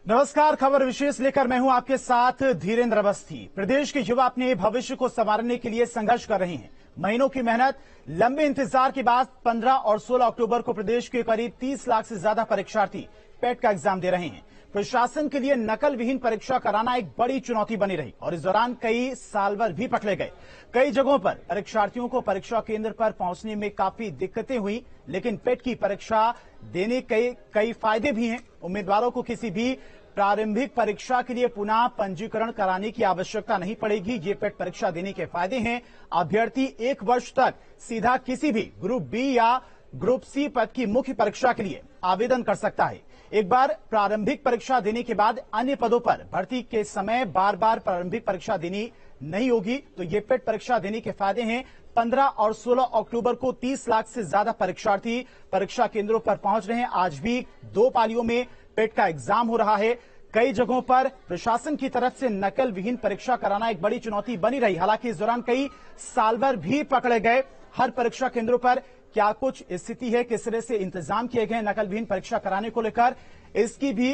नमस्कार, खबर विशेष लेकर मैं हूं आपके साथ धीरेन्द्र अवस्थी। प्रदेश के युवा अपने भविष्य को संवारने के लिए संघर्ष कर रहे हैं। महीनों की मेहनत, लंबे इंतजार के बाद 15 और 16 अक्टूबर को प्रदेश के करीब 30 लाख से ज्यादा परीक्षार्थी पेट का एग्जाम दे रहे हैं। प्रशासन के लिए नकल विहीन परीक्षा कराना एक बड़ी चुनौती बनी रही और इस दौरान कई साल भर भी पकड़े गए। कई जगहों पर परीक्षार्थियों को परीक्षा केंद्र पर पहुंचने में काफी दिक्कतें हुई, लेकिन पेट की परीक्षा देने के कई फायदे भी हैं। उम्मीदवारों को किसी भी प्रारंभिक परीक्षा के लिए पुनः पंजीकरण कराने की आवश्यकता नहीं पड़ेगी। ये पेट परीक्षा देने के फायदे हैं। अभ्यर्थी 1 वर्ष तक सीधा किसी भी ग्रुप बी या ग्रुप सी पद की मुख्य परीक्षा के लिए आवेदन कर सकता है। एक बार प्रारंभिक परीक्षा देने के बाद अन्य पदों पर भर्ती के समय बार बार प्रारंभिक परीक्षा देनी नहीं होगी। तो ये पेट परीक्षा देने के फायदे हैं। 15 और 16 अक्टूबर को 30 लाख से ज्यादा परीक्षार्थी परीक्षा केंद्रों पर पहुंच रहे हैं। आज भी 2 पालियों में पेट का एग्जाम हो रहा है। कई जगहों पर प्रशासन की तरफ से नकल विहीन परीक्षा कराना एक बड़ी चुनौती बनी रही। हालांकि इस दौरान कई साल भर भी पकड़े गए। हर परीक्षा केंद्रों पर क्या कुछ स्थिति है, किस तरह से इंतजाम किए गए नकल विहीन परीक्षा कराने को लेकर, इसकी भी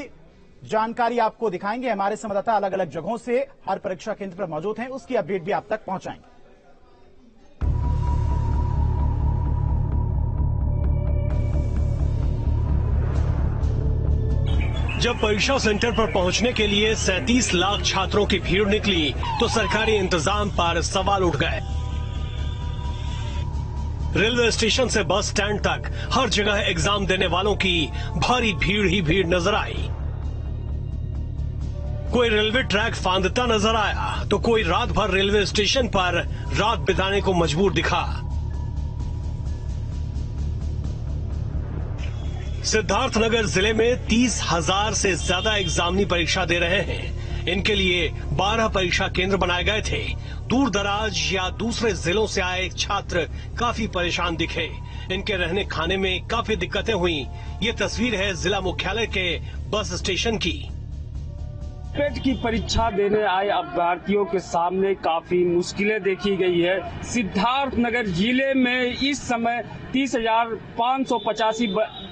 जानकारी आपको दिखाएंगे। हमारे संवाददाता अलग अलग जगहों से हर परीक्षा केंद्र पर मौजूद हैं, उसकी अपडेट भी आप तक पहुंचाएंगे। जब परीक्षा सेंटर पर पहुंचने के लिए 37 लाख छात्रों की भीड़ निकली तो सरकारी इंतजाम पर सवाल उठ गए। रेलवे स्टेशन से बस स्टैंड तक हर जगह एग्जाम देने वालों की भारी भीड़ ही भीड़ नजर आई। कोई रेलवे ट्रैक फांदता नजर आया तो कोई रात भर रेलवे स्टेशन पर रात बिताने को मजबूर दिखा। सिद्धार्थनगर जिले में 30,000 से ज्यादा एग्जामिनी परीक्षा दे रहे हैं। इनके लिए 12 परीक्षा केंद्र बनाए गए थे। दूर दराज या दूसरे जिलों से आए छात्र काफी परेशान दिखे। इनके रहने खाने में काफी दिक्कतें हुई। ये तस्वीर है जिला मुख्यालय के बस स्टेशन की। पेट की परीक्षा देने आए अभ्यर्थियों के सामने काफी मुश्किलें देखी गई है। सिद्धार्थनगर जिले में इस समय 30,585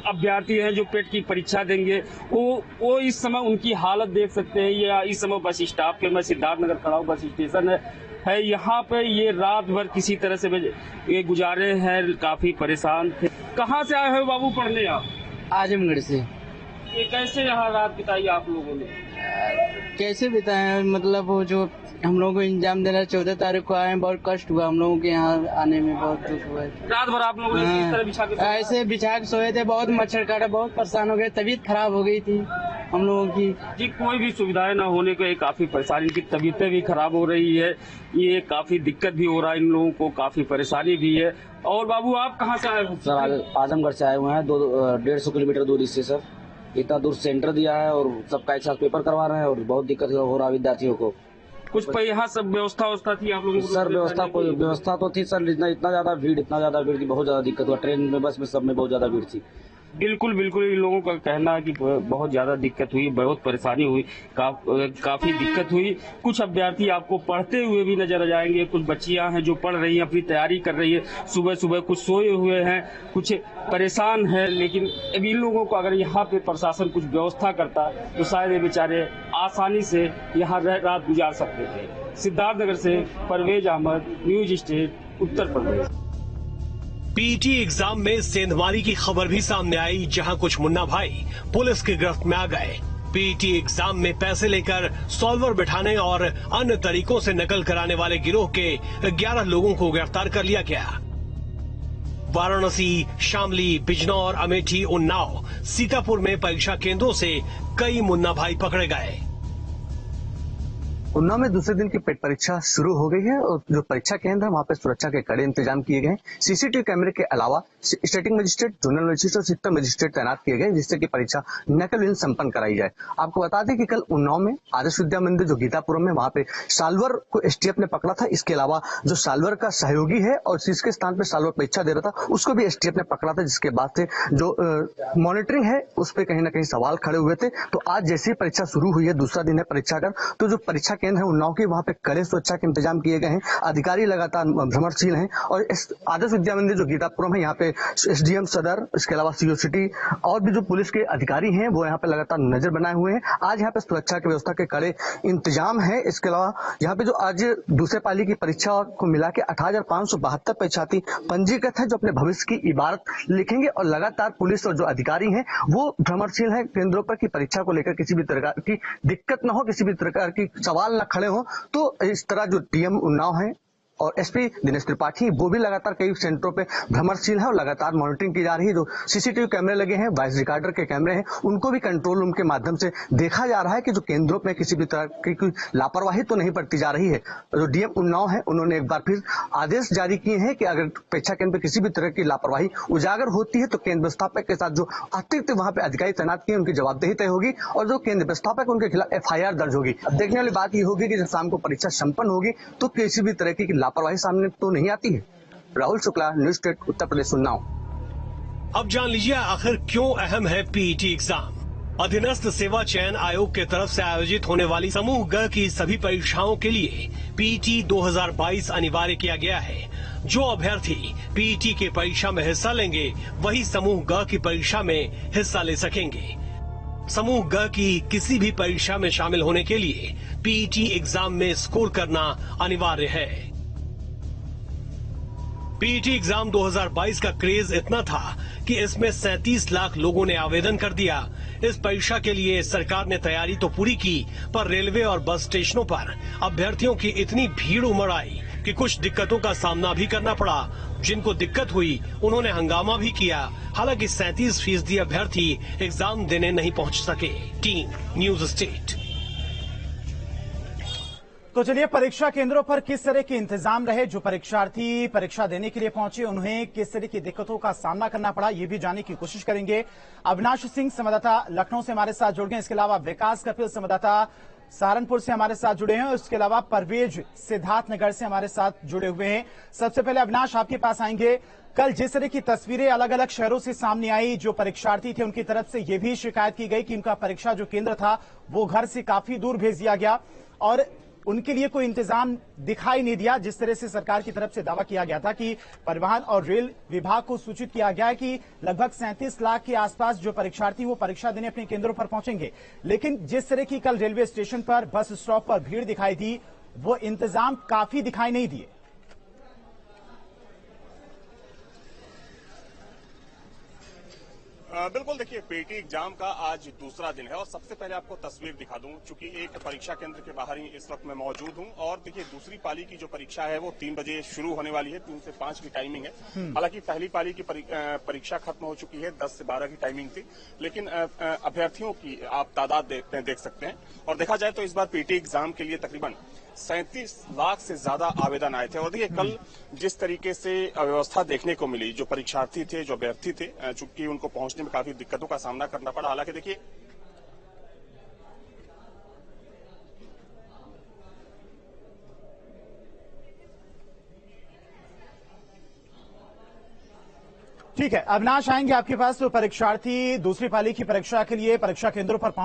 अभ्यर्थी हैं जो पेट की परीक्षा देंगे। वो इस समय उनकी हालत देख सकते हैं। या इस समय बस स्टॉप पे मैं सिद्धार्थनगर खड़ा हूँ, बस स्टेशन है यहाँ पे। ये रात भर किसी तरह से ये गुजारे हैं, काफी परेशान थे। कहाँ से आए हो बाबू पढ़ने आप? आजमगढ़ से। ये कैसे यहाँ रात बिताई आप लोगों ने? कैसे बिताए, मतलब वो जो हम लोगों को एग्जाम देना 14 तारीख को आए, बहुत कष्ट हुआ हम लोगों के यहाँ आने में, बहुत दुख हुआ। रात भर आप लोगों ने किस तरह बिछा के ऐसे बिछा के सोए थे, बहुत मच्छर काटा, बहुत परेशान हो गए, तबीयत खराब हो गई थी हम लोगों की। जी, कोई भी सुविधाएं न होने को काफी परेशानी की, तबीयतें भी खराब हो रही है, ये काफी दिक्कत भी हो रहा है इन लोगों को, काफी परेशानी भी है। और बाबू आप कहाँ से आए हो? सर आजमगढ़ से आए हुए हैं, 150 किलोमीटर दूरी से। सर इतना दूर सेंटर दिया है और सबका एक साथ पेपर करवा रहे हैं और बहुत दिक्कत हो रहा है विद्यार्थियों को। कुछ यहाँ सब व्यवस्था थी आप लोगों को? सर व्यवस्था तो थी सर, इतना ज्यादा भीड़ थी, बहुत ज्यादा दिक्कत हुआ। ट्रेन में, बस में, सब में बहुत ज्यादा भीड़ थी। बिल्कुल इन लोगों का कहना है कि बहुत ज्यादा दिक्कत हुई, बहुत परेशानी हुई, काफी दिक्कत हुई। कुछ अभ्यर्थी आपको पढ़ते हुए भी नजर आ जाएंगे। कुछ बच्चियां हैं जो पढ़ रही हैं, अपनी तैयारी कर रही है सुबह। कुछ सोए हुए हैं, कुछ परेशान है। लेकिन अब इन लोगों को अगर यहाँ पे प्रशासन कुछ व्यवस्था करता तो शायद ये बेचारे आसानी से यहाँ रात गुजार सकते थे। सिद्धार्थनगर से Parvez Ahmad, news state, Uttar Pradesh. PT exam में सेंधमारी की खबर भी सामने आई, जहां कुछ मुन्ना भाई पुलिस की गिरफ्त में आ गए। पीटी एग्जाम में पैसे लेकर सॉल्वर बिठाने और अन्य तरीकों से नकल कराने वाले गिरोह के 11 लोगों को गिरफ्तार कर लिया गया। वाराणसी, शामली, बिजनौर, अमेठी, उन्नाव, सीतापुर में परीक्षा केंद्रों से कई मुन्ना भाई पकड़े गए। उन्नाव में दूसरे दिन की पेट परीक्षा शुरू हो गई है और जो परीक्षा केंद्र है वहाँ पे सुरक्षा के कड़े इंतजाम किए गए। सीसीटीवी कैमरे के अलावा स्टेटिंग मजिस्ट्रेट, जोनल मजिस्ट्रेट और सेक्टर मजिस्ट्रेट तैनात किए गए, जिससे कि परीक्षा नकल विहीन संपन्न कराई जाए। आपको बता दें कि कल उन्नाव में आदर्श विद्या मंदिर जो गीतापुरम में, वहाँ पे साल्वर को एसटीएफ ने पकड़ा था। इसके अलावा जो साल्वर का सहयोगी है और जिसके स्थान पे साल्वर परीक्षा दे रहा था, उसको भी एसटीएफ ने पकड़ा था। जिसके बाद से जो मॉनिटरिंग है उस पर कहीं ना कहीं सवाल खड़े हुए थे। तो आज जैसे ही परीक्षा शुरू हुई है, दूसरा दिन है परीक्षा का, तो जो परीक्षा केंद्र है उन्नाव के, वहां पे कड़े सुरक्षा के इंतजाम किए गए हैं। अधिकारी लगातार भ्रमणशील हैं और इस आदर्श विद्या मंदिर जो गीतापुरम है, यहाँ पे एसडीएम सदर, इसके अलावा सीओ सिटी और भी जो पुलिस के अधिकारी हैं वो यहाँ पे लगातार नजर बनाए हुए हैं। आज यहाँ पे सुरक्षा की व्यवस्था के कड़े इंतजाम है। इसके अलावा यहाँ पे जो आज दूसरे पाली की परीक्षा को मिला के 18,572 परीक्षार्थी पंजीकृत है, जो अपने भविष्य की इबारत लिखेंगे और लगातार पुलिस और जो अधिकारी हैं वो भ्रमणशील हैं केंद्रों पर कि परीक्षा को लेकर किसी भी तरह की दिक्कत न हो, किसी भी प्रकार की सवाल न खड़े हो। तो इस तरह जो डीएम उन्नाव है और एसपी दिनेश त्रिपाठी वो भी लगातार कई सेंटरों पे भ्रमणशील है और लगातार मॉनिटरिंग की जा रही है। जो सीसीटीवी कैमरे लगे हैं, वॉइस रिकॉर्डर के कैमरे हैं, उनको भी कंट्रोल रूम के माध्यम से देखा जा रहा है कि जो केंद्रों में किसी भी तरह की कोई लापरवाही तो नहीं बरती जा रही है। जो डीएम उन्नाव है उन्होंने एक बार फिर आदेश जारी किए हैं कि अगर परीक्षा केंद्र पर किसी भी तरह की लापरवाही उजागर होती है तो केंद्र व्यवस्थापक के साथ जो अतिरिक्त वहां पे अधिकारी तैनात किए उनकी जवाबदेही तय होगी और जो केंद्र व्यवस्थापक उनके खिलाफ FIR दर्ज होगी। अब देखने वाली बात ये होगी कि जब शाम को परीक्षा संपन्न होगी तो किसी भी तरह की लापरवाही सामने तो नहीं आती है। Rahul Shukla, news state, Uttar Pradesh, Unnao. अब जान लीजिए आखिर क्यों अहम है पीईटी एग्जाम। अधीनस्थ सेवा चयन आयोग के तरफ से आयोजित होने वाली समूह ग की सभी परीक्षाओं के लिए पीईटी 2022 अनिवार्य किया गया है। जो अभ्यर्थी पीईटी की परीक्षा में हिस्सा लेंगे वही समूह ग की परीक्षा में हिस्सा ले सकेंगे। समूह ग की किसी भी परीक्षा में शामिल होने के लिए पीईटी एग्जाम में स्कोर करना अनिवार्य है। पीईटी एग्जाम 2022 का क्रेज इतना था कि इसमें 37 लाख लोगों ने आवेदन कर दिया। इस परीक्षा के लिए सरकार ने तैयारी तो पूरी की, पर रेलवे और बस स्टेशनों पर अभ्यर्थियों की इतनी भीड़ उमड़ आई कि कुछ दिक्कतों का सामना भी करना पड़ा। जिनको दिक्कत हुई उन्होंने हंगामा भी किया। हालांकि 37% अभ्यर्थी एग्जाम देने नहीं पहुंच सके। Team news state. तो चलिए, परीक्षा केंद्रों पर किस तरह के इंतजाम रहे, जो परीक्षार्थी परीक्षा देने के लिए पहुंचे उन्हें किस तरह की दिक्कतों का सामना करना पड़ा, ये भी जानने की कोशिश करेंगे। अविनाश सिंह संवाददाता लखनऊ से हमारे साथ जुड़ गए। इसके अलावा विकास कपिल संवाददाता सहारनपुर से हमारे साथ जुड़े हैं। इसके अलावा परवेज सिद्धार्थनगर से हमारे साथ जुड़े हुए हैं। सबसे पहले अविनाश, आपके पास आएंगे। कल जिस तरह की तस्वीरें अलग अलग शहरों से सामने आई, जो परीक्षार्थी थे उनकी तरफ से यह भी शिकायत की गई कि उनका परीक्षा जो केंद्र था वो घर से काफी दूर भेज दिया गया और उनके लिए कोई इंतजाम दिखाई नहीं दिया। जिस तरह से सरकार की तरफ से दावा किया गया था कि परिवहन और रेल विभाग को सूचित किया गया है कि लगभग 37 लाख के आसपास जो परीक्षार्थी वो परीक्षा देने अपने केंद्रों पर पहुंचेंगे, लेकिन जिस तरह की कल रेलवे स्टेशन पर, बस स्टॉप पर भीड़ दिखाई दी, वो इंतजाम काफी दिखाई नहीं दिए। बिल्कुल, देखिए पीईटी एग्जाम का आज दूसरा दिन है और सबसे पहले आपको तस्वीर दिखा दूं, चूंकि एक परीक्षा केंद्र के बाहर ही इस वक्त मैं मौजूद हूं और देखिए दूसरी पाली की जो परीक्षा है वो 3 बजे शुरू होने वाली है। 3 से 5 की टाइमिंग है। हालांकि पहली पाली की परीक्षा खत्म हो चुकी है, 10 से 12 की टाइमिंग थी, लेकिन अभ्यर्थियों की आप तादाद देख सकते हैं। और देखा जाए तो इस बार पीईटी एग्जाम के लिए तकरीबन 37 लाख से ज्यादा आवेदन आए थे। और देखिए कल जिस तरीके से व्यवस्था देखने को मिली, जो परीक्षार्थी थे, जो अभ्यर्थी थे, चूंकि उनको पहुंचने में काफी दिक्कतों का सामना करना पड़ा। हालांकि देखिए ठीक है, अविनाश आएंगे आपके पास। तो परीक्षार्थी दूसरी पाली की परीक्षा के लिए परीक्षा केंद्रों पर पहुंच